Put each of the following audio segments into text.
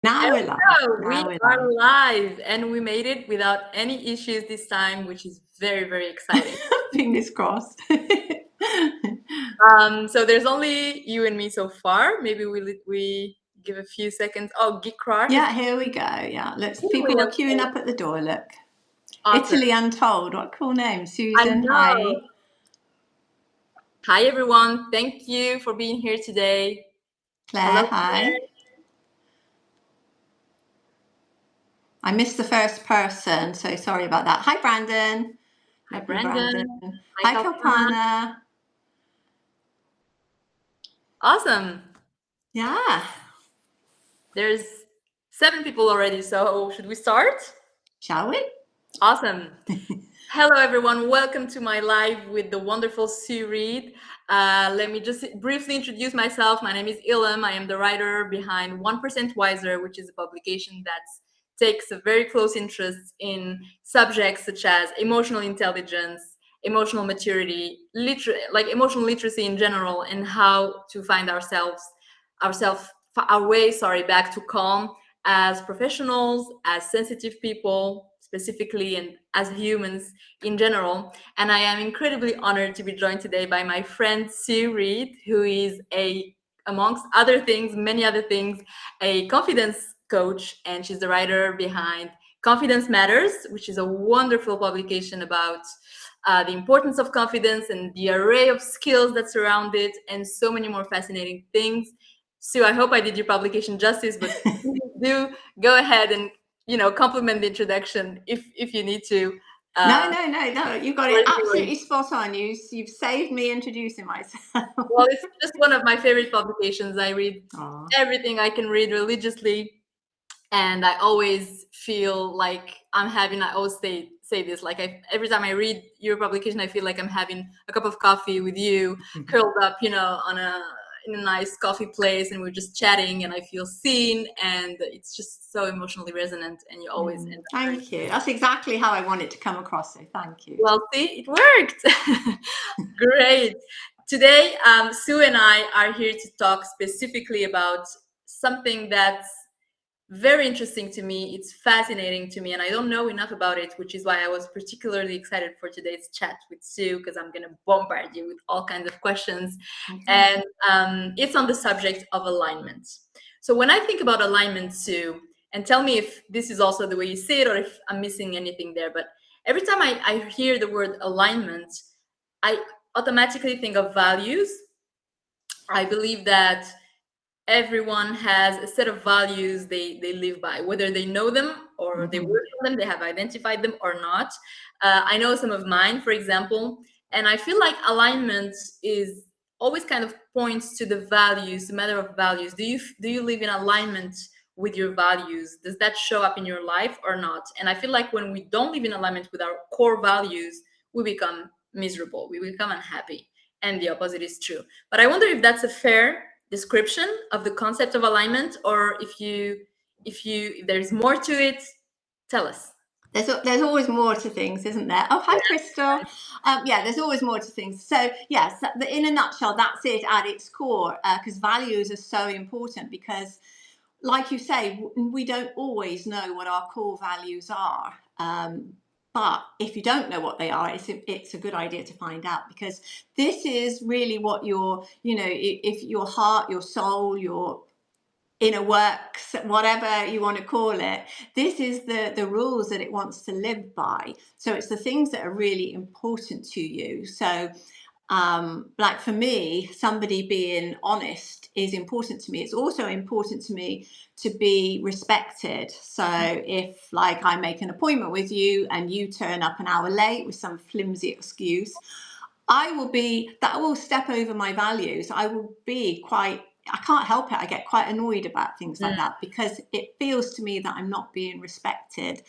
Now And we're live. so we Now we're are live. live, and we made it without any issues this time, which is very, very exciting. Fingers crossed. So there's only you and me so far. Maybe we give a few seconds. Oh, Geek Crush. Yeah, here we go. Yeah, look, people are queuing up at the door. Look, Awesome. Italy Untold. What a cool name, I Susan. know. Hi. Hi, everyone. Thank you for being here today. Claire. Hello, Hi. Claire. I missed the first person, so sorry about that. Hi, Brandon. Hi, Lovely Brandon. Hi, Kalpana. Kalpana. Awesome. Yeah. There's 7 people already, so should we start? Shall we? Awesome. Hello, everyone. Welcome to my live with the wonderful Sue Reid. Let me just briefly introduce myself. My name is Ilham. I am the writer behind 1% Wiser, which is a publication that takes a very close interest in subjects such as emotional intelligence, emotional maturity, like emotional literacy in general, and how to find our way, back to calm as professionals, as sensitive people specifically, and as humans in general. And I am incredibly honored to be joined today by my friend Sue Reid, who is amongst other things, many other things, a confidence coach, and she's the writer behind Confidence Matters, which is a wonderful publication about the importance of confidence and the array of skills that surround it, and so many more fascinating things. Sue, I hope I did your publication justice, but do go ahead and compliment the introduction if you need to. No. You got it absolutely spot on. You've saved me introducing myself. Well, it's just one of my favorite publications. I read everything I can read religiously, and I always feel like I always say this, like every time I read your publication, I feel like I'm having a cup of coffee with you, curled up, in a nice coffee place, and we're just chatting, and I feel seen, and it's just so emotionally resonant, and you always end up. Thank you. That's exactly how I want it to come across, so thank you. Well, see, it worked. Great. Today, Sue and I are here to talk specifically about something that's very interesting to me. It's fascinating to me, and I don't know enough about it, which is why I was particularly excited for today's chat with Sue, because I'm going to bombard you with all kinds of questions. And it's on the subject of alignment. So when I think about alignment, Sue, and tell me if this is also the way you see it or if I'm missing anything there, but every time I hear the word alignment, I automatically think of values. I believe that everyone has a set of values they live by, whether they know them or they work on them, they have identified them or not. I know some of mine, for example, and I feel like alignment is always kind of points to the values, the matter of values. Do you live in alignment with your values? Does that show up in your life or not? And I feel like when we don't live in alignment with our core values, we become miserable, we become unhappy, and the opposite is true. But I wonder if that's a fair description of the concept of alignment, or if there's more to it. Tell us. There's always more to things, isn't there? Oh, hi, Crystal. There's always more to things. So yes, in a nutshell, that's it at its core, because values are so important, because like you say, we don't always know what our core values are. But if you don't know what they are, it's a good idea to find out, because this is really what if your heart, your soul, your inner works, whatever you want to call it, this is the rules that it wants to live by. So it's the things that are really important to you. So like for me, somebody being honest is important to me. It's also important to me to be respected. So if, like, I make an appointment with you and you turn up an hour late with some flimsy excuse, that will step over my values. I can't help it. I get quite annoyed about things like that, because it feels to me that I'm not being respected.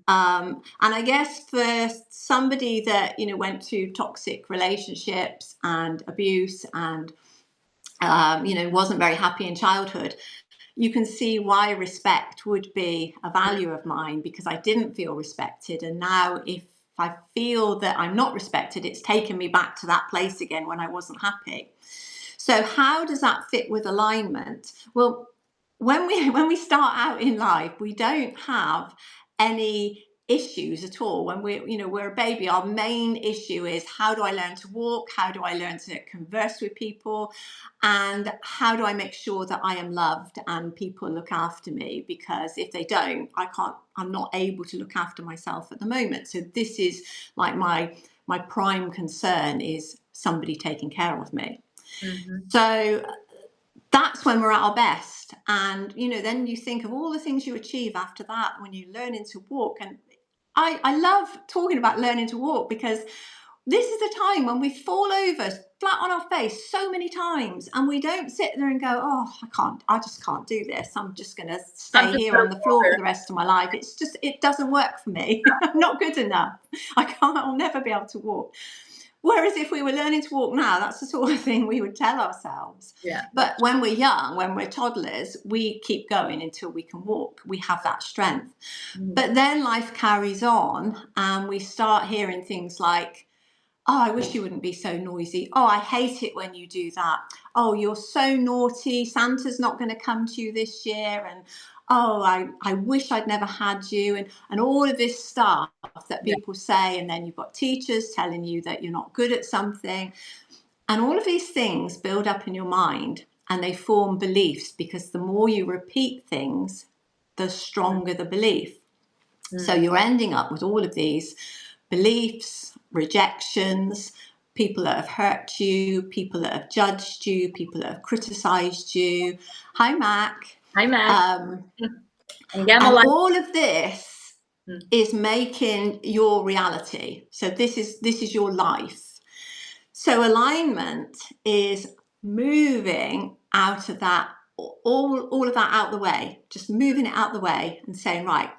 And I guess for somebody that, went through toxic relationships and abuse and, wasn't very happy in childhood, you can see why respect would be a value of mine, because I didn't feel respected. And now if I feel that I'm not respected, it's taken me back to that place again when I wasn't happy. So how does that fit with alignment? Well, when we start out in life, we don't have any issues at all. When we're a baby, our main issue is, how do I learn to walk? How do I learn to converse with people? And how do I make sure that I am loved and people look after me? Because if they don't, I'm not able to look after myself at the moment. So this is like my prime concern, is somebody taking care of me. Mm-hmm. So that's when we're at our best. And then you think of all the things you achieve after that when you're learning to walk. And I love talking about learning to walk, because this is the time when we fall over flat on our face so many times, and we don't sit there and go, oh, I just can't do this, I'm just going to stay here on the floor for the rest of my life. It doesn't work for me. I'm not good enough. I'll never be able to walk. Whereas if we were learning to walk now, that's the sort of thing we would tell ourselves. Yeah. But when we're young, when we're toddlers, we keep going until we can walk. We have that strength. Mm-hmm. But then life carries on, and we start hearing things like, oh, I wish you wouldn't be so noisy. Oh, I hate it when you do that. Oh, you're so naughty. Santa's not going to come to you this year. And oh, I wish I'd never had you. And all of this stuff that people say. And then you've got teachers telling you that you're not good at something. And all of these things build up in your mind, and they form beliefs, because the more you repeat things, the stronger the belief. So you're ending up with all of these beliefs, rejections, people that have hurt you, people that have judged you, people that have criticized you. Hi, Mac. Hi, Mac. And all of this is making your reality. So this is your life. So alignment is moving out of that, all of that out the way, just moving it out the way and saying, right,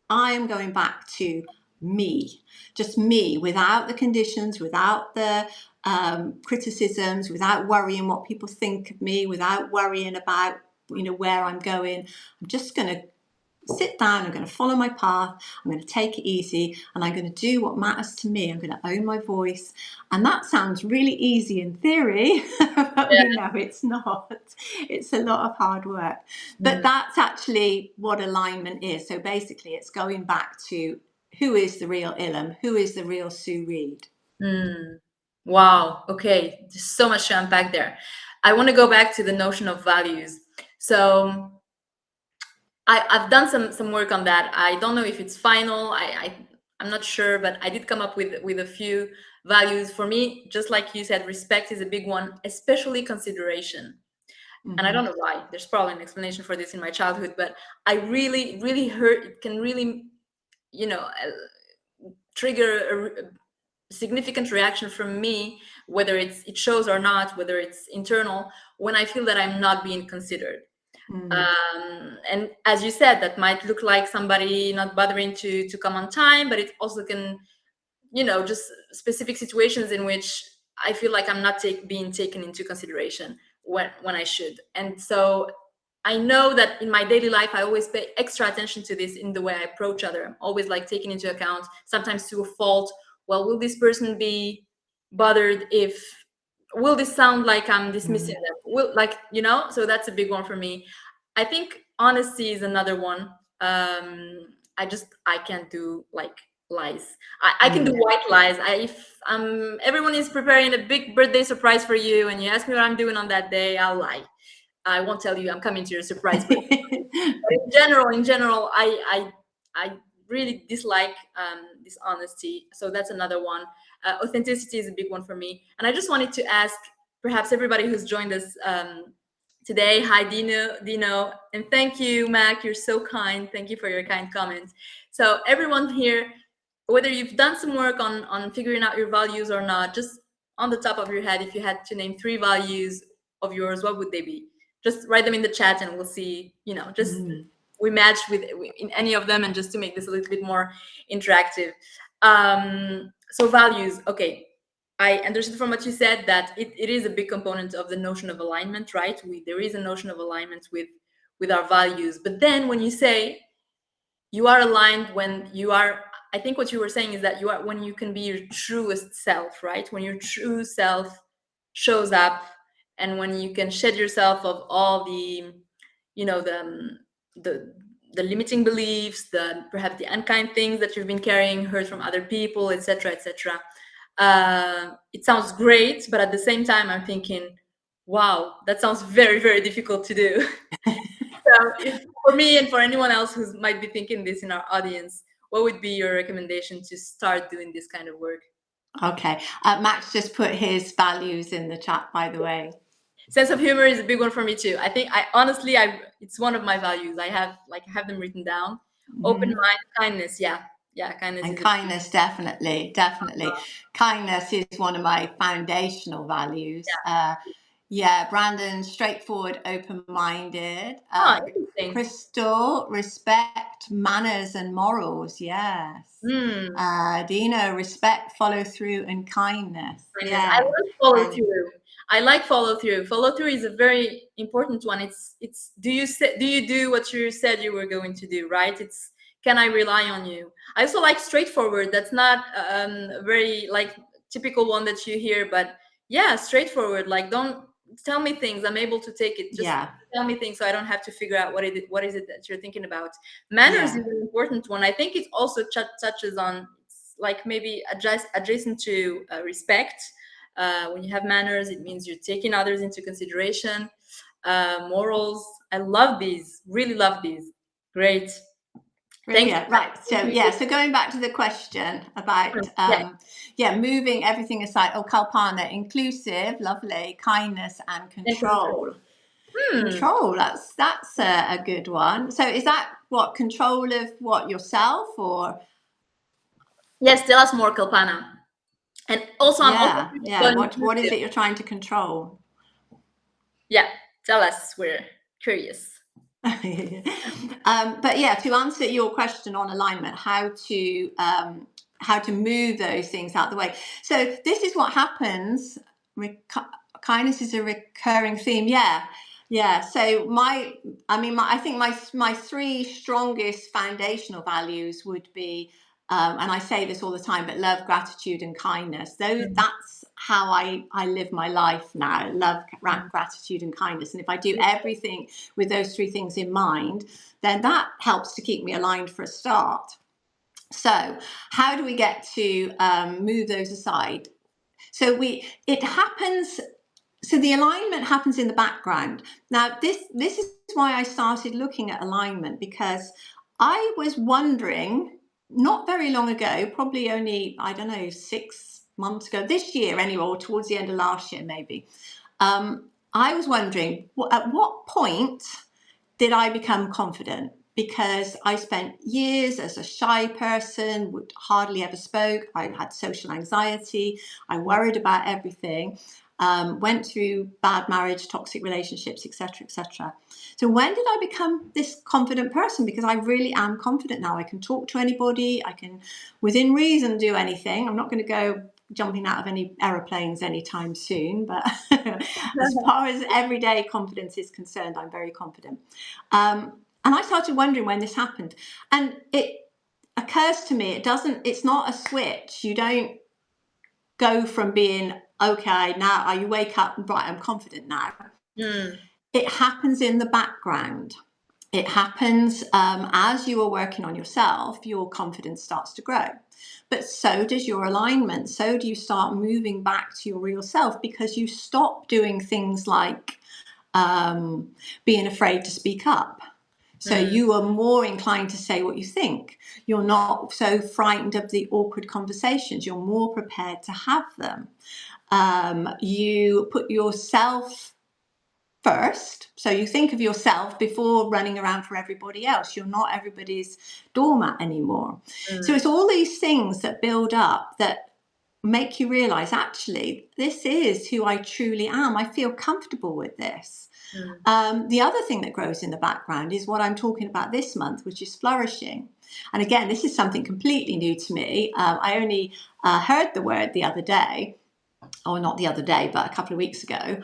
I am going back to me, just me, without the conditions, without the criticisms, without worrying what people think of me, without worrying about where I'm going. I'm just going to sit down, I'm going to follow my path, I'm going to take it easy, and I'm going to do what matters to me. I'm going to own my voice. And that sounds really easy in theory, but we know it's not. It's a lot of hard work. But that's actually what alignment is. So basically, it's going back to, who is the real Ilham? Who is the real Sue Reid? Wow. Okay. There's so much to unpack there. I want to go back to the notion of values. So I've done some work on that. I don't know if it's final. I'm not sure, but I did come up with a few values. For me, just like you said, respect is a big one, especially consideration. And I don't know why. There's probably an explanation for this in my childhood, but I really, really hurt. It can really, trigger a significant reaction from me, whether it shows or not, whether it's internal, when I feel that I'm not being considered. And as you said, that might look like somebody not bothering to come on time, but it also can, just specific situations in which I feel like I'm not being taken into consideration when I should. And so I know that in my daily life, I always pay extra attention to this in the way I approach other. I'm always like taking into account, sometimes to a fault, well, will this person be bothered if, will this sound like I'm dismissing them? Will, so that's a big one for me. I think honesty is another one. I can't do like lies. I can do white lies. If everyone is preparing a big birthday surprise for you and you ask me what I'm doing on that day, I'll lie. I won't tell you I'm coming to your surprise. But in general, I really dislike dishonesty. So that's another one. Authenticity is a big one for me. And I just wanted to ask perhaps everybody who's joined us today. Hi, Dino, and thank you, Mac. You're so kind. Thank you for your kind comments. So everyone here, whether you've done some work on figuring out your values or not, just on the top of your head, if you had to name 3 values of yours, what would they be? Just write them in the chat and we'll see, we match in any of them, and just to make this a little bit more interactive. So values, okay. I understood from what you said that it is a big component of the notion of alignment, right? There is a notion of alignment with our values. But then when you say you are aligned when you are, I think what you were saying is that you are when you can be your truest self, right? When your true self shows up, and when you can shed yourself of all the, the the limiting beliefs, the perhaps the unkind things that you've been carrying, heard from other people, etc., etc. It sounds great, but at the same time, I'm thinking, wow, that sounds very, very difficult to do. So, if for me and for anyone else who might be thinking this in our audience, what would be your recommendation to start doing this kind of work? Okay. Max just put his values in the chat, by the way. Sense of humor is a big one for me too. I think I it's one of my values. I have them written down. Open Mhm. mind, kindness. Yeah, yeah, kindness And is kindness, definitely, definitely. Kindness is one of my foundational values. Yeah, Brandon, straightforward, open-minded. interesting. Crystal, respect, manners, and morals. Yes. Hmm. Dino, respect, follow through, and kindness. Kindness. I Yeah. love follow And through. I like follow through. Follow through is a very important one. It's do you do what you said you were going to do, right? It's can I rely on you? I also like straightforward. That's not very like typical one that you hear, but yeah, straightforward. Like don't tell me things. I'm able to take it. Just yeah, tell me things so I don't have to figure out what is it that you're thinking about. Manners yeah, is an important one. I think it also touches on like maybe adjacent to respect. When you have manners, it means you're taking others into consideration. Morals, I love these, really love these. Great. Thank brilliant. Right. So you. yeah. So going back to the question about Yeah, moving everything aside. Oh, Kalpana, inclusive, lovely, kindness, and and control. control. Control. That's a good one. So is that what control of what yourself or Yes, tell us more, Kalpana. And also, I'm also yeah, curious yeah. about What is inclusive. it you're trying to control? Yeah, tell us. We're curious. But yeah, to answer your question on alignment, how to move those things out the way. So this is what happens. Kindness is a recurring theme. Yeah, yeah. So I think my three strongest foundational values would be, and I say this all the time, but love, gratitude, and kindness. That's how I live my life now. Love, gratitude, and kindness. And if I do everything with those three things in mind, then that helps to keep me aligned for a start. So how do we get to move those aside? So it happens. So the alignment happens in the background. Now this is why I started looking at alignment, because I was wondering not very long ago, probably only, I don't know, 6 months ago, this year anyway, or towards the end of last year maybe. I was wondering at what point did I become confident? Because I spent years as a shy person, would hardly ever spoke. I had social anxiety. I worried about everything. Went through bad marriage, toxic relationships, etc., etc. So when did I become this confident person? Because I really am confident now. I can talk to anybody. I can, within reason, do anything. I'm not going to go jumping out of any aeroplanes anytime soon, but as far as everyday confidence is concerned, I'm very confident. And I started wondering when this happened, and it occurs to me it's not a switch. You don't go from being okay now, you wake up, right, I'm confident now. It happens in the background. It happens as you are working on yourself, your confidence starts to grow. But so does your alignment. So do you start moving back to your real self, because you stop doing things like being afraid to speak up. So you are more inclined to say what you think. You're not so frightened of the awkward conversations. You're more prepared to have them. You put yourself first. So you think of yourself before running around for everybody else. You're not everybody's doormat anymore. So it's all these things that build up that make you realize, actually, this is who I truly am. I feel comfortable with this. The other thing that grows in the background is what I'm talking about this month, which is flourishing. And again, this is something completely new to me. I only heard the word the other day, or not the other day, but a couple of weeks ago.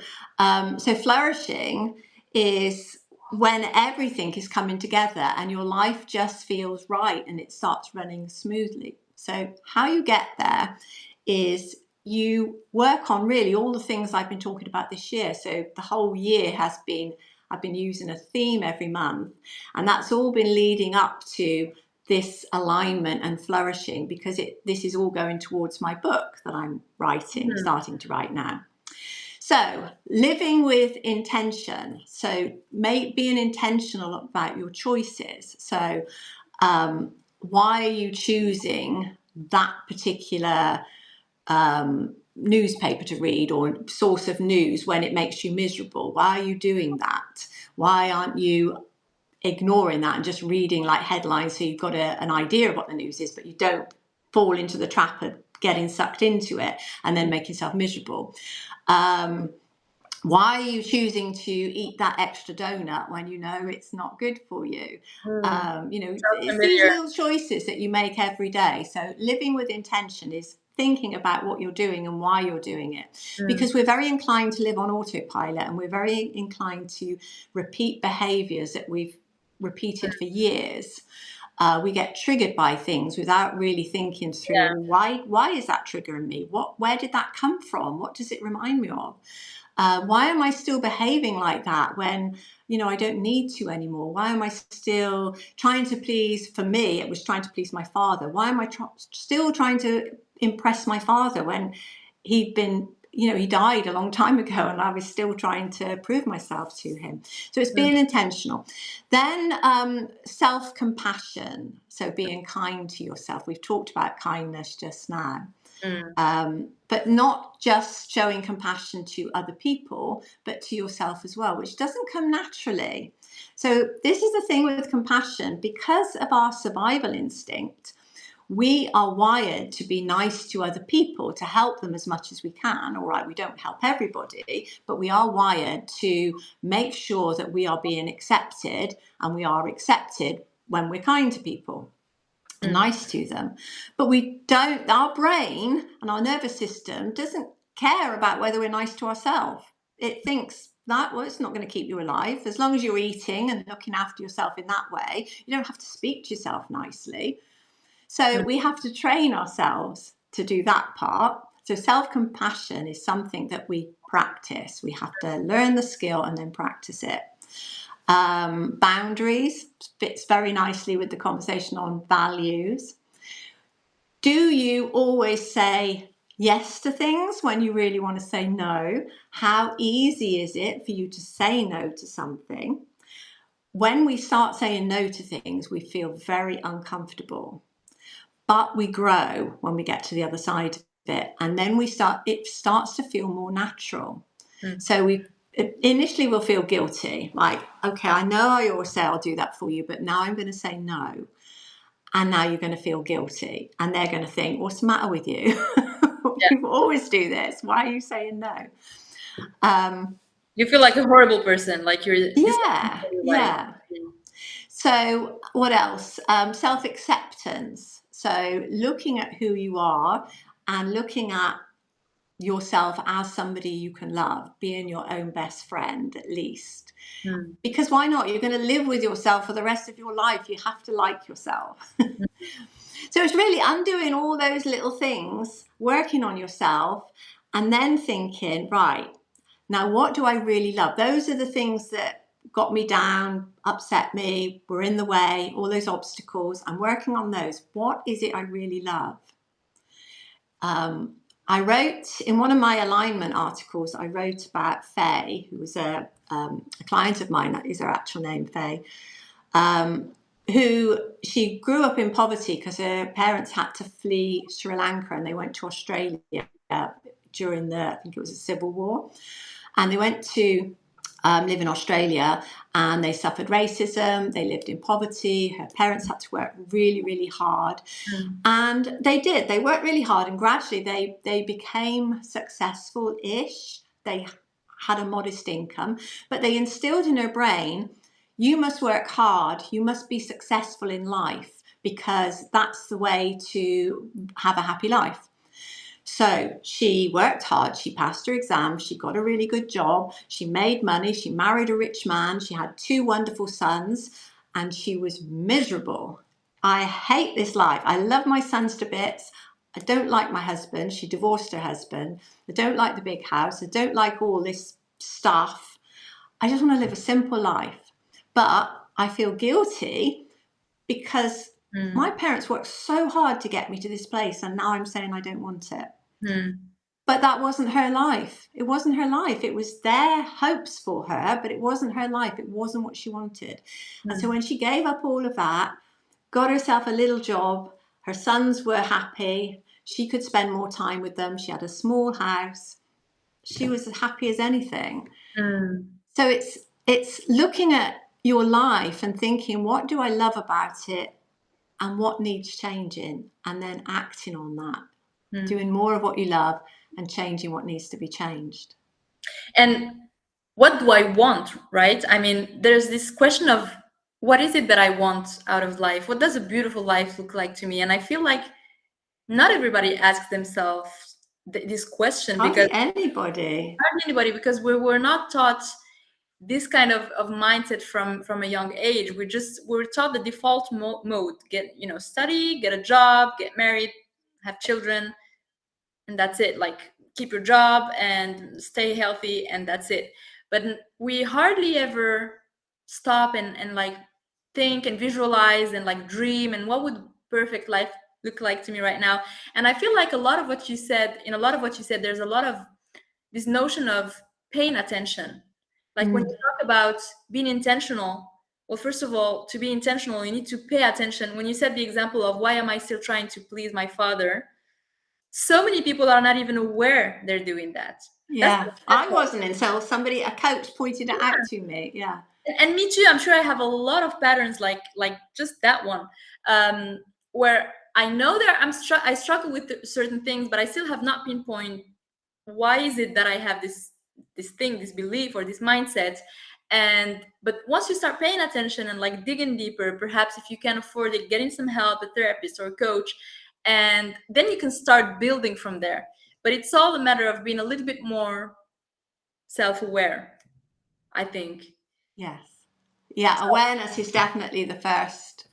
So flourishing is when everything is coming together and your life just feels right and it starts running smoothly. So how you get there is you work on really all the things I've been talking about this year. So the whole year has been I've been using a theme every month, and that's all been leading up to this alignment and flourishing, because this is all going towards my book that I'm writing, starting to write now. So living with intention. So being intentional about your choices. So why are you choosing that particular newspaper to read or source of news when it makes you miserable? Why are you doing that? Why aren't you ignoring that and just reading like headlines so you've got an idea of what the news is, but you don't fall into the trap of getting sucked into it and then make yourself miserable? Why are you choosing to eat that extra donut when you know it's not good for you? It's these little choices that you make every day. So living with intention is thinking about what you're doing and why you're doing it, because we're very inclined to live on autopilot, and we're very inclined to repeat behaviors that we've repeated for years. We get triggered by things without really thinking through, why is that triggering me? Where did that come from? What does it remind me of? Why am I still behaving like that when, I don't need to anymore? Why am I still trying to please? For me, it was trying to please my father. Why am I still trying to impress my father when he'd been, he died a long time ago, and I was still trying to prove myself to him? So it's being intentional. Then self-compassion. So being kind to yourself. We've talked about kindness just now. But not just showing compassion to other people, but to yourself as well, which doesn't come naturally. So this is the thing with compassion. Because of our survival instinct, we are wired to be nice to other people, to help them as much as we can. All right, we don't help everybody, but we are wired to make sure that we are being accepted, and we are accepted when we're kind to people. Nice to them. But we don't, our brain and our nervous system doesn't care about whether we're nice to ourselves. It thinks that, well, it's not going to keep you alive. As long as you're eating and looking after yourself in that way, you don't have to speak to yourself nicely. So we have to train ourselves to do that part. So self-compassion is something that we practice. We have to learn the skill and then practice it. Boundaries fits very nicely with the conversation on values. Do you always say yes to things when you really want to say no? How easy is it for you to say no to something? When we start saying no to things, we feel very uncomfortable, but we grow when we get to the other side of it, and then it starts to feel more natural. So initially we'll feel guilty, like, okay, I know I always say I'll do that for you, but now I'm going to say no. And now you're going to feel guilty, and they're going to think, what's the matter with you? You always do this. Why are you saying no? You feel like a horrible person, like you're Yeah. So what else? Self-acceptance. So looking at who you are and looking at yourself as somebody you can love, being your own best friend at least. Because why not? You're going to live with yourself for the rest of your life. You have to like yourself. So it's really undoing all those little things, working on yourself, and then thinking, right, now what do I really love? Those are the things that got me down, upset me, were in the way, all those obstacles. I'm working on those. What is it I really love? I wrote in one of my alignment articles, I wrote about Faye, who was a client of mine. That is her actual name, Faye, who she grew up in poverty because her parents had to flee Sri Lanka, and they went to Australia during I think it was a civil war. And they went to live in Australia, and they suffered racism. They lived in poverty. Her parents had to work really, really hard. And they did. They worked really hard, and gradually they became successful-ish. They had a modest income, but they instilled in her brain, you must work hard. You must be successful in life, because that's the way to have a happy life. So she worked hard, she passed her exams, she got a really good job, she made money, she married a rich man, she had 2 wonderful sons, and she was miserable. I hate this life. I love my sons to bits. I don't like my husband. She divorced her husband. I don't like the big house. I don't like all this stuff. I just want to live a simple life. But I feel guilty because my parents worked so hard to get me to this place, and now I'm saying I don't want it. But that wasn't her life. It wasn't her life. It was their hopes for her, but it wasn't her life. It wasn't what she wanted. And so when she gave up all of that, got herself a little job, her sons were happy, she could spend more time with them, she had a small house, she was as happy as anything. So it's looking at your life and thinking, what do I love about it and what needs changing, and then acting on that, doing more of what you love and changing what needs to be changed. And what do I want, right? I mean, there's this question of what is it that I want out of life? What does a beautiful life look like to me? And I feel like not everybody asks themselves this question, because Hardly anybody, because we were not taught this kind of mindset from a young age. We're taught the default mode: study, get a job, get married, have children, and that's it. Like, keep your job and stay healthy, and that's it. But we hardly ever stop and like think and visualize and like dream, and what would perfect life look like to me right now. And I feel like a lot of what you said, there's a lot of this notion of paying attention. Like when you talk about being intentional, well, first of all, to be intentional, you need to pay attention. When you said the example of why am I still trying to please my father, so many people are not even aware they're doing that. Yeah, I wasn't until a coach pointed it out to me. Yeah. And me too. I'm sure I have a lot of patterns like just that one, where I know that I struggle with certain things, but I still have not pinpointed why is it that I have this thing, this belief or this mindset. But once you start paying attention and like digging deeper, perhaps if you can afford it, getting some help, a therapist or a coach, and then you can start building from there. But it's all a matter of being a little bit more self-aware, I think. Yes. Yeah, awareness is definitely the first.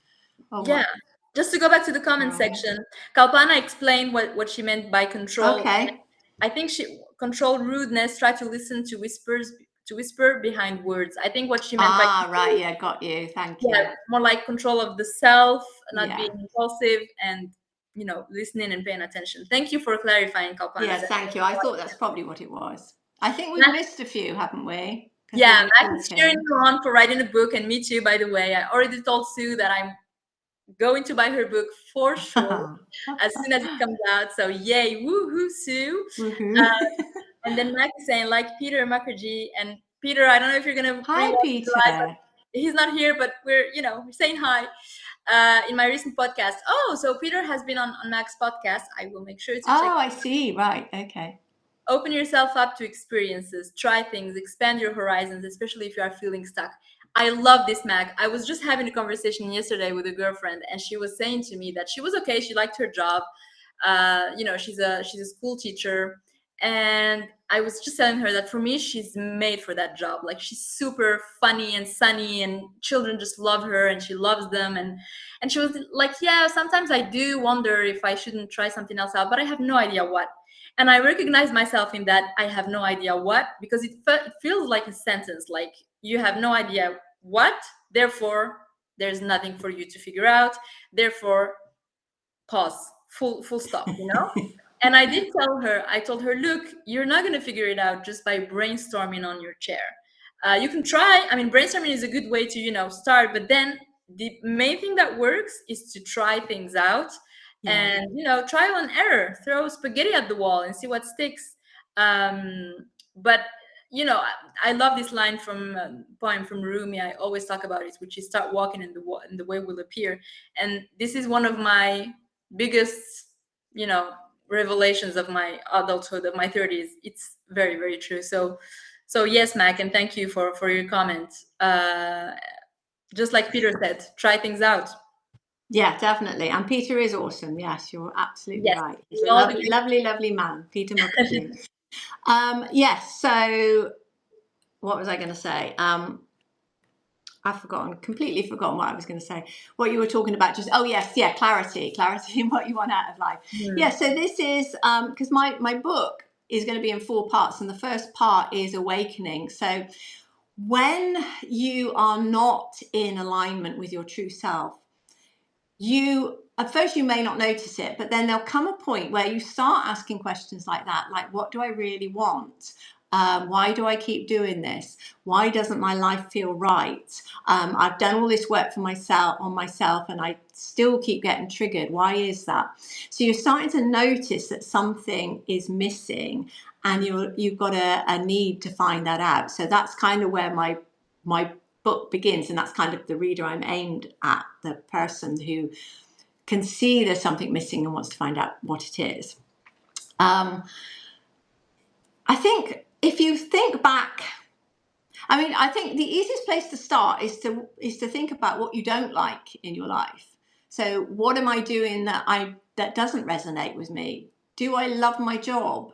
Just to go back to the comment section, Kalpana explained what she meant by control. Okay. I think she control rudeness, try to listen to whisper behind words. I think what she meant by right, yeah, got you. Thank you. More like control of the self, not being impulsive, and listening and paying attention. Thank you for clarifying, Kalpana. Yes, thank you. I thought that's probably what it was. I think we've missed a few, haven't we? Yeah, Max is cheering you on for writing a book, and me too, by the way. I already told Sue that I'm going to buy her book for sure as soon as it comes out. So yay, woohoo, Sue. And then Max is saying, like Peter Mukherjee. And Peter, I don't know if you're gonna hi Peter. He's not here, but we're saying hi in my recent podcast. Oh, so Peter has been on Mac's podcast. I will make sure to check. I see. Right. Okay. Open yourself up to experiences, try things, expand your horizons, especially if you are feeling stuck. I love this, Mac. I was just having a conversation yesterday with a girlfriend, and she was saying to me that she was okay. She liked her job. She's a school teacher. And I was just telling her that for me, she's made for that job. Like, she's super funny and sunny, and children just love her, and she loves them. And she was like, yeah, sometimes I do wonder if I shouldn't try something else out, but I have no idea what. And I recognize myself in that I have no idea what, because it feels like a sentence, like you have no idea what, therefore there's nothing for you to figure out, therefore pause, full stop, And I told her, look, you're not going to figure it out just by brainstorming on your chair. You can try. I mean, brainstorming is a good way to, start. But then the main thing that works is to try things out and, trial and error. Throw spaghetti at the wall and see what sticks. But, I love this line from a poem from Rumi. I always talk about it, which is start walking and the way will appear. And this is one of my biggest, revelations of my adulthood, of my 30s. It's very, very true. So yes, Mac, and thank you for your comment. Just like Peter said, try things out. Yeah, definitely. And Peter is awesome. Yes, you're absolutely right. He's a lovely man, Peter Mukherjee. Yes. So what was I going to say? I've completely forgotten what I was going to say. What you were talking about, clarity in what you want out of life. Yeah, so this is, because my book is going to be in 4 parts, and the first part is awakening. So when you are not in alignment with your true self, you at first you may not notice it, but then there'll come a point where you start asking questions like that, like, what do I really want? Why do I keep doing this? Why doesn't my life feel right? I've done all this work for myself on myself, and I still keep getting triggered. Why is that? So you're starting to notice that something is missing, and you've got a need to find that out. So that's kind of where my book begins, and that's kind of the reader I'm aimed at, the person who can see there's something missing and wants to find out what it is. I think if you think back, I think the easiest place to start is to think about what you don't like in your life. So what am I doing that doesn't resonate with me? Do I love my job?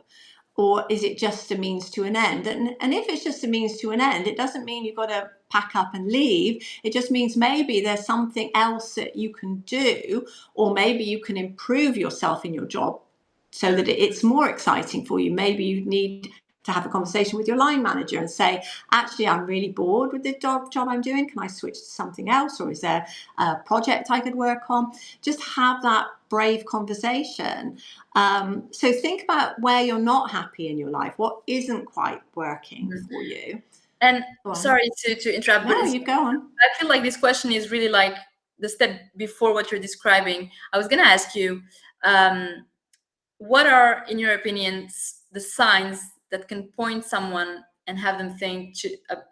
Or is it just a means to an end? And if it's just a means to an end, it doesn't mean you've got to pack up and leave. It just means maybe there's something else that you can do, or maybe you can improve yourself in your job so that it's more exciting for you. Maybe you need to have a conversation with your line manager and say, actually, I'm really bored with the job I'm doing. Can I switch to something else? Or is there a project I could work on? Just have that brave conversation. So think about where you're not happy in your life. What isn't quite working for you? And sorry to interrupt. No, you go on. I feel like this question is really like the step before what you're describing. I was going to ask you, what are, in your opinion, the signs that can point someone and have them think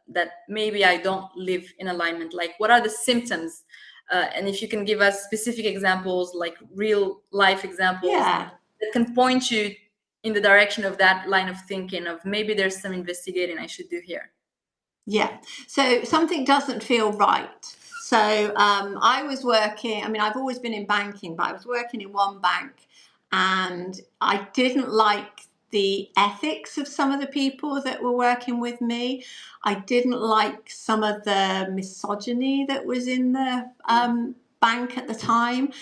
that maybe I don't live in alignment? Like, what are the symptoms? And if you can give us specific examples, like real life examples, that can point you in the direction of that line of thinking of maybe there's some investigating I should do here. Yeah. So something doesn't feel right. So I was working, I've always been in banking, but I was working in one bank, and I didn't like the ethics of some of the people that were working with me. I didn't like some of the misogyny that was in the bank at the time.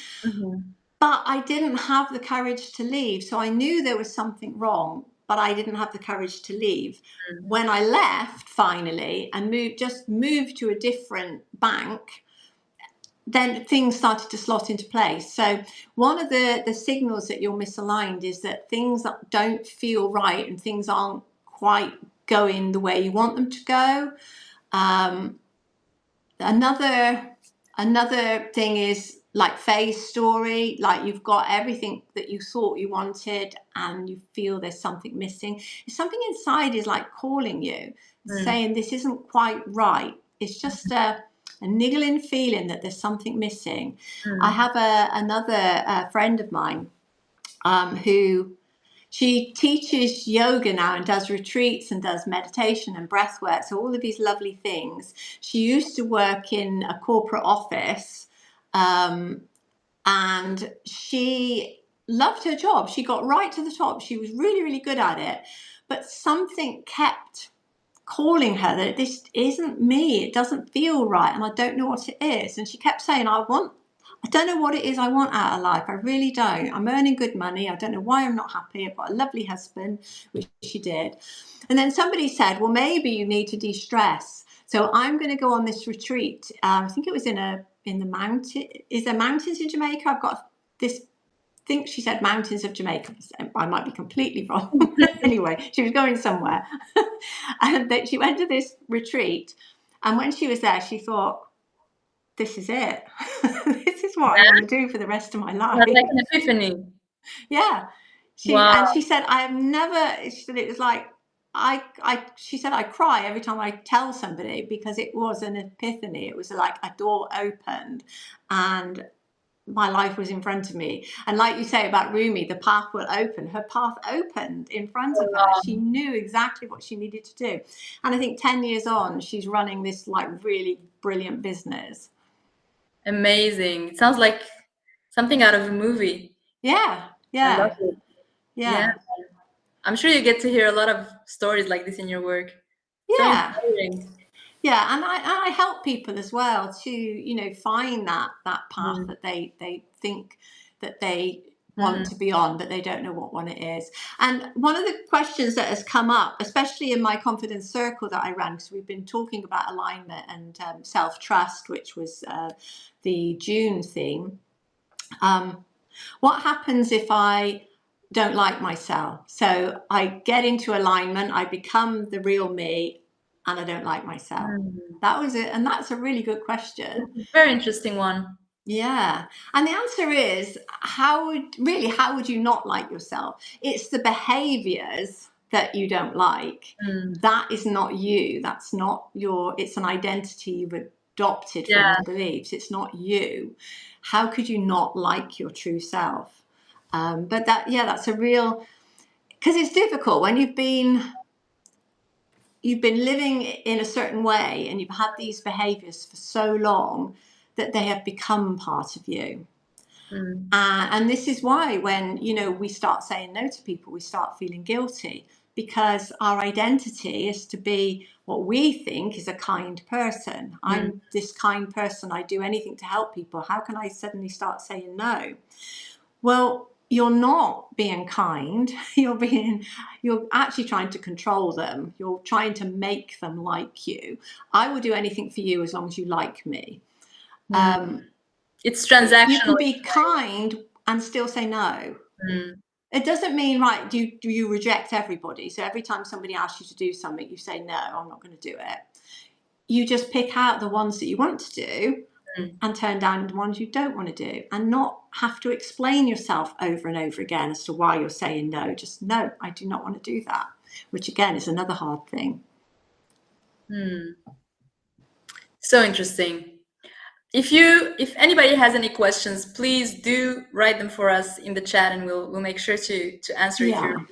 But I didn't have the courage to leave. So I knew there was something wrong, but I didn't have the courage to leave. When I left finally and moved to a different bank, then things started to slot into place. So one of the signals that you're misaligned is that things that don't feel right and things aren't quite going the way you want them to go. Another thing is like Faye's story, like you've got everything that you thought you wanted and you feel there's something missing. Something inside is like calling you, saying this isn't quite right. It's just a niggling feeling that there's something missing. I have another friend of mine who she teaches yoga now and does retreats and does meditation and breath work. So all of these lovely things. She used to work in a corporate office, and she loved her job. She got right to the top. She was really, really good at it. But something kept calling her that this isn't me. It doesn't feel right. And I don't know what it is. And she kept saying, I don't know what it is I want out of life. I really don't. I'm earning good money. I don't know why I'm not happy. I've got a lovely husband, which she did. And then somebody said, well, maybe you need to de-stress. So I'm going to go on this retreat. I think it was in the mountain. Is there mountains in Jamaica? I've got this. I think she said mountains of Jamaica. I might be completely wrong. Anyway, she was going somewhere. And that she went to this retreat. And when she was there, she thought, this is it. This is what I want to do for the rest of my life. Like an epiphany. Yeah. And she said, she said it was like, she said, I cry every time I tell somebody because it was an epiphany. It was like a door opened and my life was in front of me. And like you say about Rumi, the path will open. Her path opened in front of her. She knew exactly what she needed to do. And I think 10 years on, she's running this like really brilliant business. Amazing. It sounds like something out of a movie. Yeah. I love it. Yeah. I'm sure you get to hear a lot of stories like this in your work. Yeah. So inspiring. Yeah, and I help people as well to, find that path that they think that they want to be on, but they don't know what one it is. And one of the questions that has come up, especially in my confidence circle that I ran, because we've been talking about alignment and self-trust, which was the June theme. What happens if I don't like myself? So I get into alignment, I become the real me, and I don't like myself. That was it. And that's a really good question. Very interesting one. Yeah. And the answer is, how would you not like yourself? It's the behaviors that you don't like. That is not you. That's not it's an identity you've adopted from your beliefs. It's not you. How could you not like your true self? But that's a real, because it's difficult when you've been living in a certain way and you've had these behaviors for so long that they have become part of you. And this is why when, we start saying no to people, we start feeling guilty, because our identity is to be what we think is a kind person. I'm this kind person. I do anything to help people. How can I suddenly start saying no? Well, you're not being kind. You're actually trying to control them. You're trying to make them like you. I will do anything for you as long as you like me. It's transactional. You can be kind and still say no. It doesn't mean, right, do you reject everybody? So every time somebody asks you to do something, you say, no, I'm not going to do it. You just pick out the ones that you want to do and turn down the ones you don't want to do, and not have to explain yourself over and over again as to why you're saying no. Just, no, I do not want to do that, which again is another hard thing. So interesting. If anybody has any questions, please do write them for us in the chat, and we'll make sure to answer. Yeah. If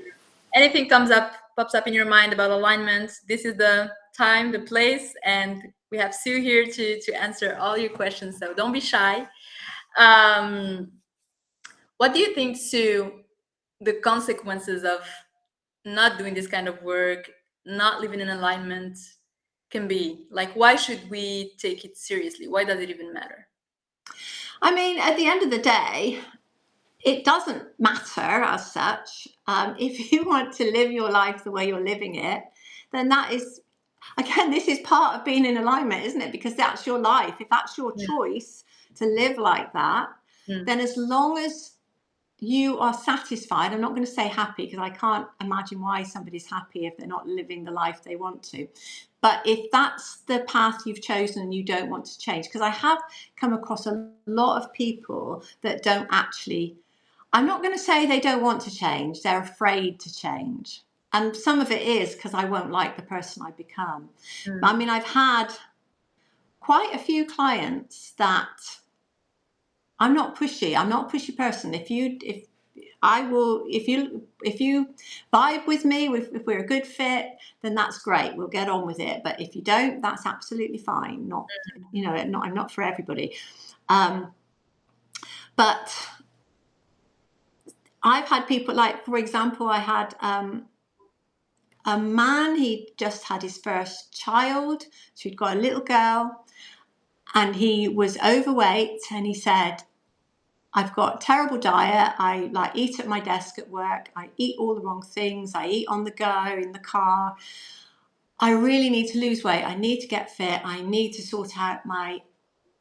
anything pops up in your mind about alignment, this is the time, the place, and we have Sue here to answer all your questions. So don't be shy. What do you think, Sue, the consequences of not doing this kind of work, not living in alignment, can be? Like, why should we take it seriously? Why does it even matter? I mean, at the end of the day, it doesn't matter as such. If you want to live your life the way you're living it, then that is, again, this is part of being in alignment, isn't it? Because that's your life. If that's your choice to live like that, then as long as you are satisfied, I'm not going to say happy, because I can't imagine why somebody's happy if they're not living the life they want to. But if that's the path you've chosen and you don't want to change, because I have come across a lot of people that don't actually, I'm not going to say they don't want to change, they're afraid to change. And some of it is because I won't like the person I become. I mean, I've had quite a few clients that I'm not pushy. I'm not a pushy person. If you vibe with me, if we're a good fit, then that's great. We'll get on with it. But if you don't, that's absolutely fine. Not, I'm not for everybody. But I've had people, like, for example, I had a man, he just had his first child. So he'd got a little girl and he was overweight, and he said, I've got a terrible diet. I eat at my desk at work. I eat all the wrong things. I eat on the go, in the car. I really need to lose weight. I need to get fit. I need to sort out my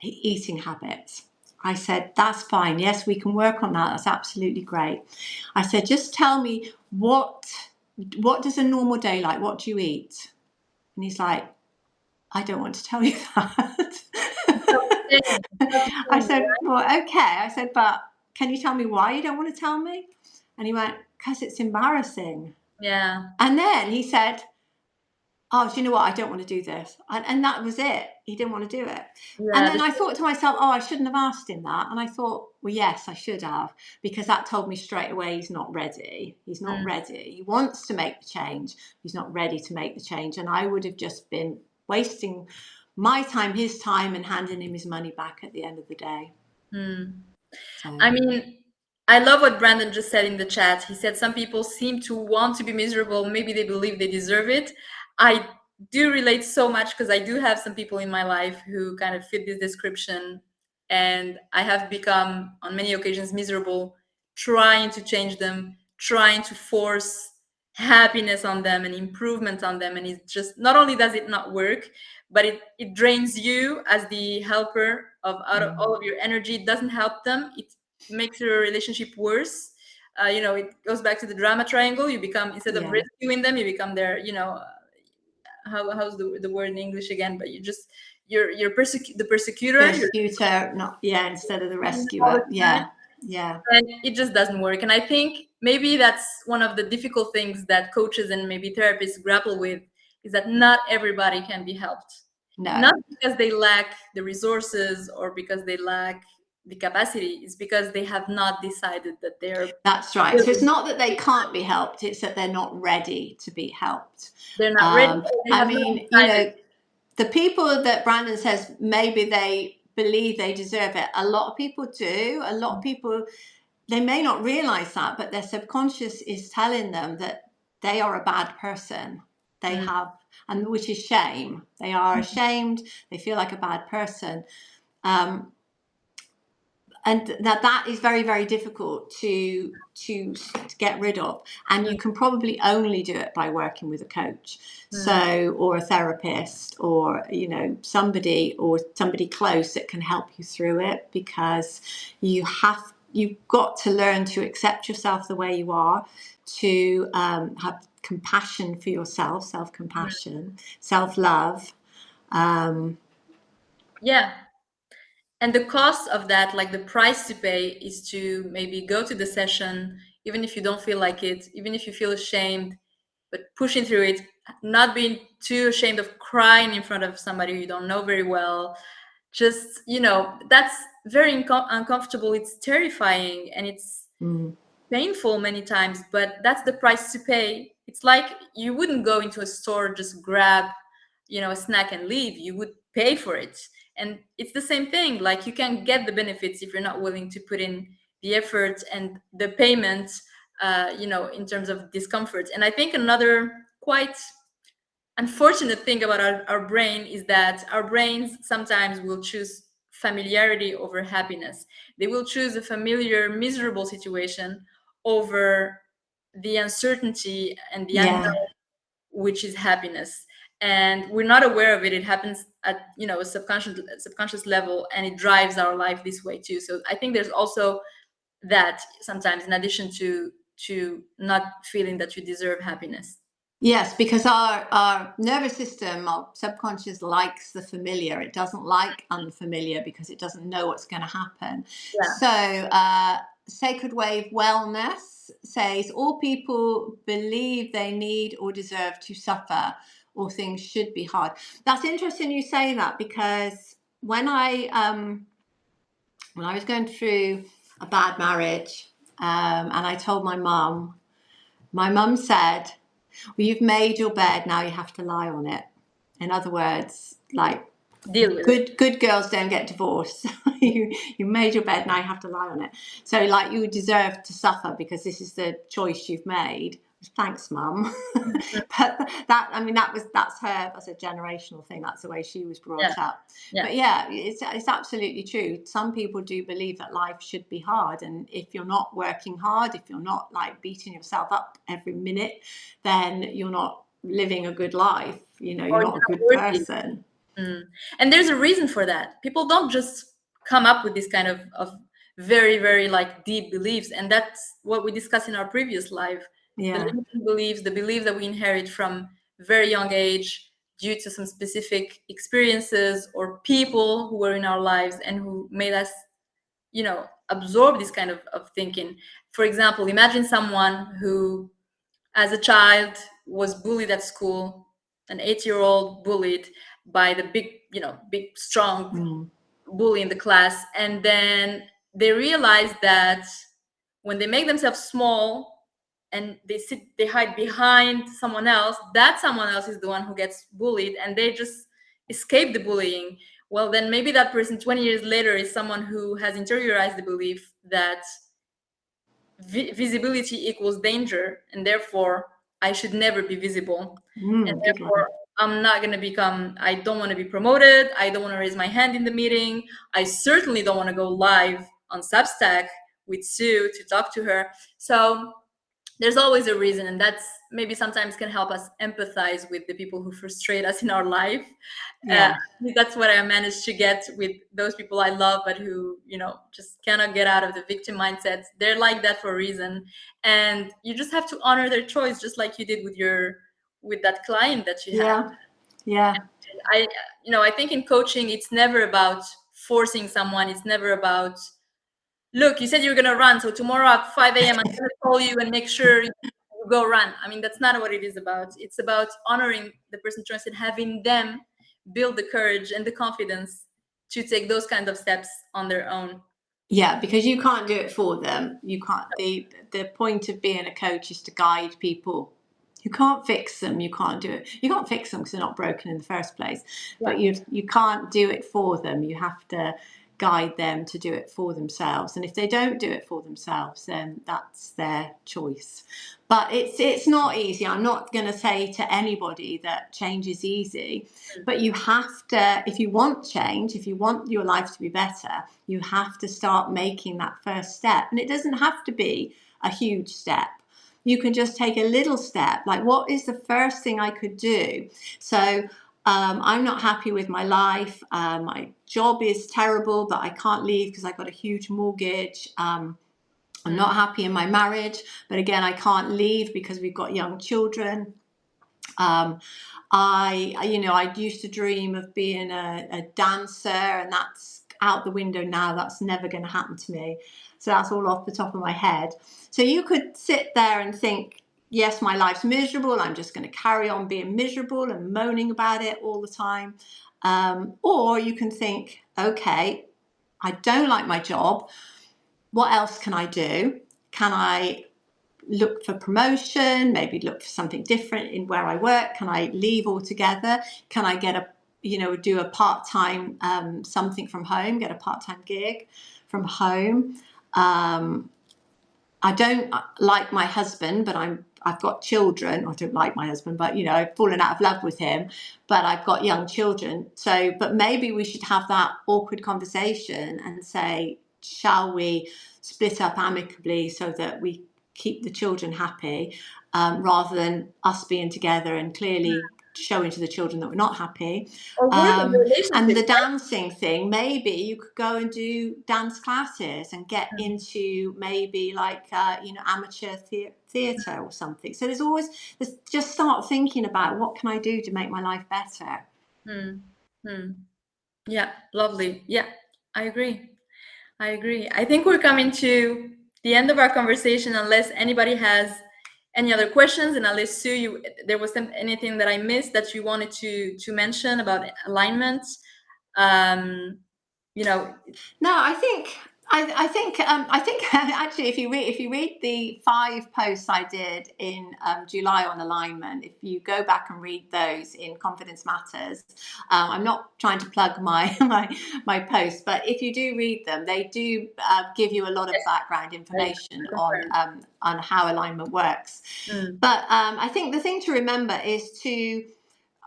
eating habits. I said, that's fine. Yes, we can work on that. That's absolutely great. I said, just tell me, what does a normal day like? What do you eat? And he's like, I don't want to tell you that. I said, well, okay. I said, but can you tell me why you don't want to tell me? And he went, because it's embarrassing. Yeah. And then he said, oh, do you know what? I don't want to do this. And that was it. He didn't want to do it. Yeah, and then I thought to myself, oh, I shouldn't have asked him that. And I thought, well, yes, I should have, because that told me straight away he's not ready. He's not ready. He wants to make the change. He's not ready to make the change. And I would have just been wasting my time, his time, and handing him his money back at the end of the day. So. I mean, I love what Brandon just said in the chat. He said some people seem to want to be miserable. Maybe they believe they deserve it. I do relate so much, because I do have some people in my life who kind of fit this description. And I have become, on many occasions, miserable trying to change them, trying to force happiness on them and improvement on them. And it's just, not only does it not work, but it drains you as the helper of out of all of your energy. It doesn't help them. It makes your relationship worse. It goes back to the drama triangle. You become, instead of rescuing them, you become their, how's the word in English again? But you're the persecutor. Persecutor, instead of the rescuer. Yeah. And it just doesn't work. And I think maybe that's one of the difficult things that coaches and maybe therapists grapple with, is that not everybody can be helped. No. Not because they lack the resources or because they lack the capacity. It's because they have not decided that they're... That's right. So it's not that they can't be helped, it's that they're not ready to be helped. They're not ready. I mean, the people that Brandon says maybe they believe they deserve it, a lot of people do. A lot of people, they may not realize that, but their subconscious is telling them that they are a bad person. They have, and which is shame. They are ashamed. They feel like a bad person. And that is very, very difficult to get rid of. And you can probably only do it by working with a coach, or a therapist, or somebody close that can help you through it, because you've got to learn to accept yourself the way you are, to have compassion for yourself, self-compassion, self-love. And the cost of that, like the price to pay, is to maybe go to the session, even if you don't feel like it, even if you feel ashamed, but pushing through it, not being too ashamed of crying in front of somebody you don't know very well. Just, that's very uncomfortable. It's terrifying and it's painful many times, but that's the price to pay. It's like you wouldn't go into a store, just grab, a snack and leave. You would pay for it. And it's the same thing. Like, you can get the benefits if you're not willing to put in the effort and the payment, in terms of discomfort. And I think another quite unfortunate thing about our brain is that our brains sometimes will choose familiarity over happiness. They will choose a familiar, miserable situation over the uncertainty and the unknown, which is happiness. And we're not aware of it. It happens at a subconscious level, and it drives our life this way too. So I think there's also that sometimes, in addition to not feeling that you deserve happiness. Yes, because our nervous system, our subconscious, likes the familiar. It doesn't like unfamiliar because it doesn't know what's going to happen. So Sacred Wave Wellness says all people believe they need or deserve to suffer, or things should be hard. That's interesting you say that, because when I was going through a bad marriage, and I told my mum said, well, you've made your bed, now you have to lie on it. In other words, like, deal with it. Good girls don't get divorced. you made your bed, now you have to lie on it. So, like, you deserve to suffer because this is the choice you've made. Thanks, Mum. But that's a generational thing. That's the way she was brought up. But it's absolutely true. Some people do believe that life should be hard, and if you're not working hard, if you're not like beating yourself up every minute, then you're not living a good life. You're not a good person. And there's a reason for that. People don't just come up with this kind of very, very like deep beliefs, and that's what we discussed in our previous live. The limiting beliefs, the beliefs that we inherit from very young age due to some specific experiences or people who were in our lives and who made us, absorb this kind of thinking. For example, imagine someone who, as a child, was bullied at school, an 8-year-old bullied by the big, strong bully in the class. And then they realize that when they make themselves small, and they hide behind someone else, that someone else is the one who gets bullied, and they just escape the bullying. Well, then maybe that person 20 years later is someone who has interiorized the belief that visibility equals danger, and therefore I should never be visible. And therefore I'm not going to I don't want to be promoted. I don't want to raise my hand in the meeting. I certainly don't want to go live on Substack with Sue to talk to her. So there's always a reason, and that's maybe sometimes can help us empathize with the people who frustrate us in our life. Yeah. That's what I managed to get with those people I love, but who, just cannot get out of the victim mindset. They're like that for a reason, and you just have to honor their choice, just like you did with that client that you had. Yeah. Yeah. I think in coaching, it's never about forcing someone. It's never about, look, you said you were going to run, so tomorrow at 5 a.m. I'm going to call you and make sure you go run. I mean, that's not what it is about. It's about honoring the person's choice and having them build the courage and the confidence to take those kinds of steps on their own. Yeah, because you can't do it for them. You can't. The point of being a coach is to guide people. You can't fix them. You can't do it. You can't fix them because they're not broken in the first place. But you can't do it for them. You have to guide them to do it for themselves. And if they don't do it for themselves, then that's their choice. But it's not easy. I'm not going to say to anybody that change is easy, but you have to, if you want change, if you want your life to be better, you have to start making that first step. And it doesn't have to be a huge step. You can just take a little step, like what is the first thing I could do? So I'm not happy with my life. My job is terrible, but I can't leave because I've got a huge mortgage. I'm not happy in my marriage, but again, I can't leave because we've got young children. I used to dream of being a dancer, and that's out the window now. That's never going to happen to me. So that's all off the top of my head. So you could sit there and think, yes, my life's miserable. I'm just going to carry on being miserable and moaning about it all the time. Or you can think, okay, I don't like my job. What else can I do? Can I look for promotion, maybe look for something different in where I work? Can I leave altogether? Can I get do a part-time something from home, get a part-time gig from home? I don't like my husband, but I've got children. I don't like my husband, but I've fallen out of love with him, but I've got young children. So, but maybe we should have that awkward conversation and say, shall we split up amicably so that we keep the children happy, rather than us being together and clearly showing to the children that we're not happy. And the dancing thing, maybe you could go and do dance classes and get into maybe like amateur theatre or something. So there's just start thinking about what can I do to make my life better. Yeah, lovely. Yeah, I agree. I think we're coming to the end of our conversation, unless anybody has any other questions, and unless Sue, there was anything that I missed that you wanted to mention about alignment. No, I think actually, if you read the 5 posts I did in July on alignment, if you go back and read those in Confidence Matters, I'm not trying to plug my posts, but if you do read them, they do give you a lot of background information on how alignment works. But I think the thing to remember is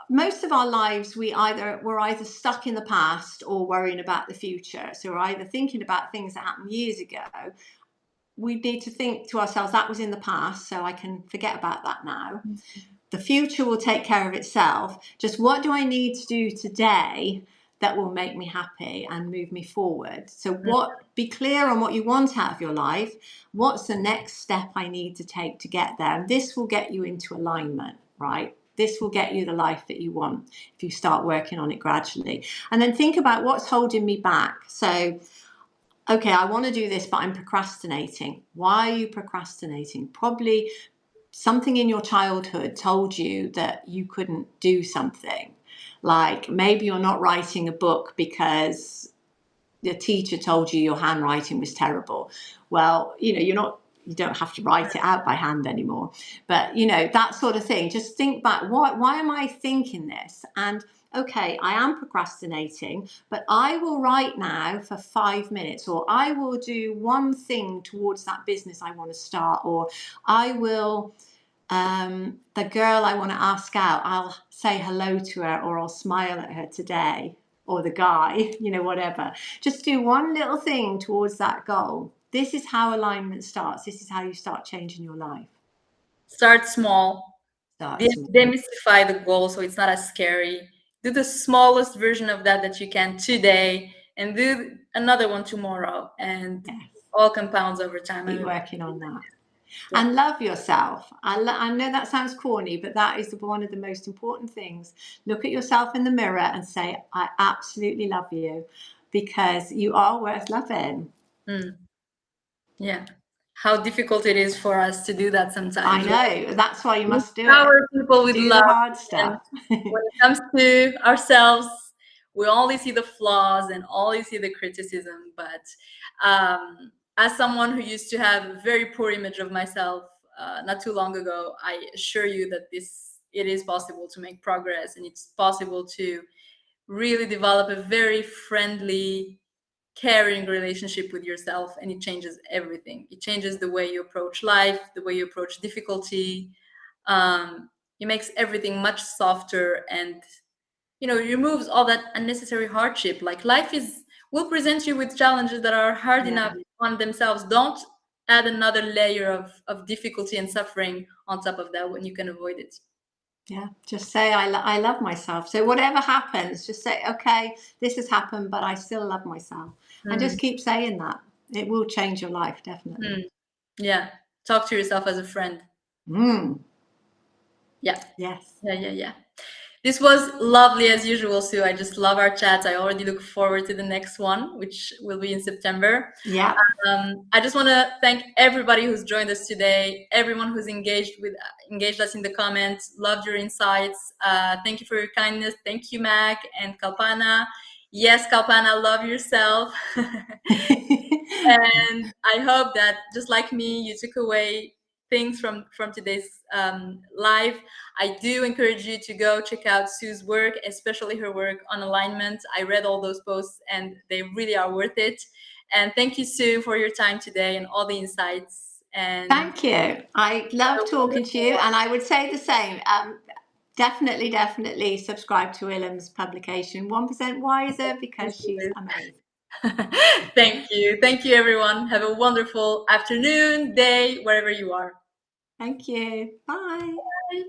most of our lives we're either stuck in the past or worrying about the future. So we're either thinking about things that happened years ago. We need to think to ourselves, that was in the past, so I can forget about that now. The future will take care of itself. Just what do I need to do today that will make me happy and move me forward? So be clear on what you want out of your life. What's the next step I need to take to get there? And this will get you into alignment, right? This will get you the life that you want if you start working on it gradually. And then think about what's holding me back. So, okay, I want to do this, but I'm procrastinating. Why are you procrastinating? Probably something in your childhood told you that you couldn't do something. Like maybe you're not writing a book because the teacher told you your handwriting was terrible. Well, you don't have to write it out by hand anymore. But, that sort of thing. Just think back, why am I thinking this? And okay, I am procrastinating, but I will write now for 5 minutes, or I will do one thing towards that business I want to start, or I will, the girl I want to ask out, I'll say hello to her, or I'll smile at her today, or the guy, whatever. Just do one little thing towards that goal. this is how alignment starts. This is how you start changing your life. Start small. Start small. Demystify the goal so it's not as scary. Do the smallest version of that you can today, and do another one tomorrow, and Yes. all compounds over time. Keep working on that. Yeah. And love yourself. I know that sounds corny, but that is one of the most important things. Look at yourself in the mirror and say, I absolutely love you, because you are worth loving. Yeah. How difficult it is for us to do that sometimes. I know. That's why you must do Empower it. people with Do love. the hard And stuff. when it comes to ourselves, we only see the flaws and only see the criticism. But as someone who used to have a very poor image of myself not too long ago, I assure you that it is possible to make progress, and it's possible to really develop a very friendly, caring relationship with yourself, and it changes everything. It changes the way you approach life, the way you approach difficulty. It makes everything much softer, and it removes all that unnecessary hardship. Like, life will present you with challenges that are hard enough on themselves. Don't add another layer of difficulty and suffering on top of that when you can avoid it. Yeah, just say I love myself. So whatever happens, just say, okay, this has happened, but I still love myself. And just keep saying that. It will change your life, definitely. Yeah. Talk to yourself as a friend. Yeah. Yes. Yeah. This was lovely as usual, Sue. I just love our chats. I already look forward to the next one, which will be in September. Yeah. I just want to thank everybody who's joined us today, everyone who's engaged us in the comments. Loved your insights. Thank you for your kindness. Thank you, Mac and Kalpana. Yes, Kalpana, love yourself. And I hope that, just like me, you took away things from today's live. I do encourage you to go check out Sue's work, especially her work on alignment. I read all those posts and they really are worth it. And thank you, Sue, for your time today and all the insights. And thank you. I love talking to you, and I would say the same. Definitely subscribe to Ilham's publication, 1% Wiser, because she's amazing. Thank you, everyone. Have a wonderful afternoon, day, wherever you are. Thank you. Bye. Bye.